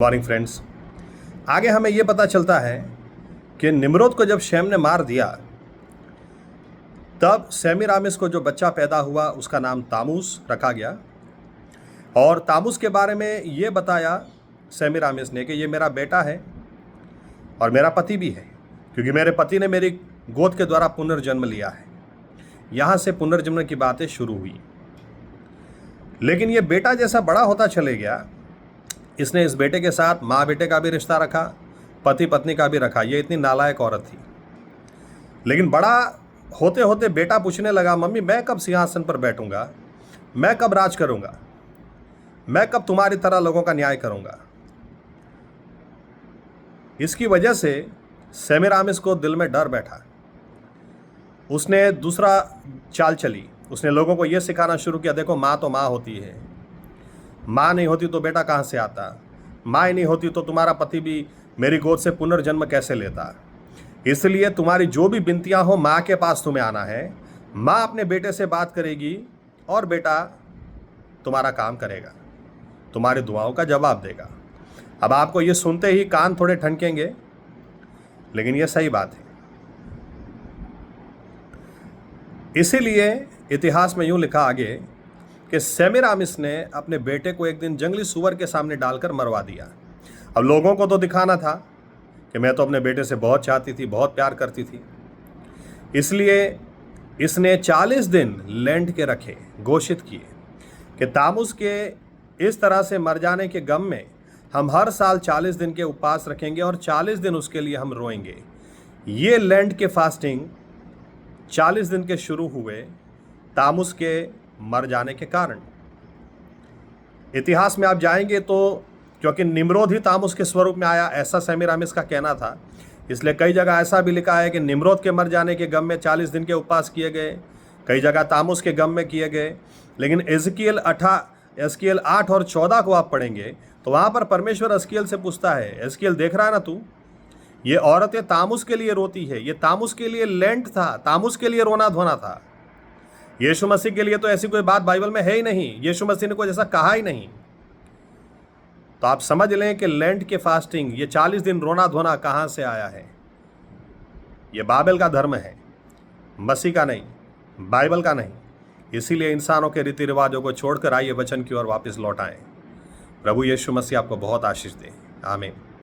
Morning friends. आगे हमें यह पता चलता है कि निम्रोद को जब शैम ने मार दिया तब सेमीरामिस को जो बच्चा पैदा हुआ उसका नाम तामूस रखा गया। और तामूस के बारे में ये बताया सेमीरामिस ने कि ये मेरा बेटा है और मेरा पति भी है, क्योंकि मेरे पति ने मेरी गोद के द्वारा पुनर्जन्म लिया है। यहाँ से पुनर्जन्म की बातें शुरू हुई। लेकिन ये बेटा जैसा बड़ा होता चले गया, इसने इस बेटे के साथ माँ बेटे का भी रिश्ता रखा, पति पत्नी का भी रखा। ये इतनी नालायक औरत थी। लेकिन बड़ा होते होते बेटा पूछने लगा, मम्मी मैं कब सिंहासन पर बैठूंगा, मैं कब राज करूंगा, मैं कब तुम्हारी तरह लोगों का न्याय करूंगा। इसकी वजह से सेमीरामिस को दिल में डर बैठा। उसने दूसरा चाल चली। उसने लोगों को यह सिखाना शुरू किया, देखो माँ तो माँ होती है, माँ नहीं होती तो बेटा कहाँ से आता, माँ ही नहीं होती तो तुम्हारा पति भी मेरी गोद से पुनर्जन्म कैसे लेता। इसलिए तुम्हारी जो भी विनतियाँ हो माँ के पास तुम्हें आना है। माँ अपने बेटे से बात करेगी और बेटा तुम्हारा काम करेगा, तुम्हारी दुआओं का जवाब देगा। अब आपको ये सुनते ही कान थोड़े ठनकेंगे, लेकिन ये सही बात है। इसीलिए इतिहास में यूं लिखा आगे कि सेमीरामिस ने अपने बेटे को एक दिन जंगली सूअर के सामने डालकर मरवा दिया। अब लोगों को तो दिखाना था कि मैं तो अपने बेटे से बहुत चाहती थी, बहुत प्यार करती थी। इसलिए इसने 40 दिन लेंट के रखे, घोषित किए कि तामूस के इस तरह से मर जाने के गम में हम हर साल 40 दिन के उपवास रखेंगे और 40 दिन उसके लिए हम रोएंगे। ये लेंट के फास्टिंग 40 दिन के शुरू हुए तामूस के मर जाने के कारण। इतिहास में आप जाएंगे तो क्योंकि निम्रोद ही तामूस के स्वरूप में आया, ऐसा सेमीरामिस का कहना था, इसलिए कई जगह ऐसा भी लिखा है कि निम्रोद के मर जाने के गम में 40 दिन के उपवास किए गए, कई जगह तामूस के गम में किए गए। लेकिन एजकियल 8 और 14 को आप पढ़ेंगे तो वहाँ पर परमेश्वर एजकियल से पूछता है, एजकियल देख रहा है ना तू, ये औरतें तामूस के लिए रोती है, ये तामूस के लिए लेंट था, तामूस के लिए रोना धोना था। यीशु मसीह के लिए तो ऐसी कोई बात बाइबल में है ही नहीं, यीशु मसीह ने कोई ऐसा कहा ही नहीं। तो आप समझ लें कि लेंट के फास्टिंग, ये 40 दिन रोना धोना कहाँ से आया है। ये बाइबल का धर्म है, मसीह का नहीं, बाइबल का नहीं। इसीलिए इंसानों के रीति रिवाजों को छोड़कर आइए वचन की ओर वापस लौट आएं। प्रभु यीशु मसीह आपको बहुत आशीष दे। आमीन।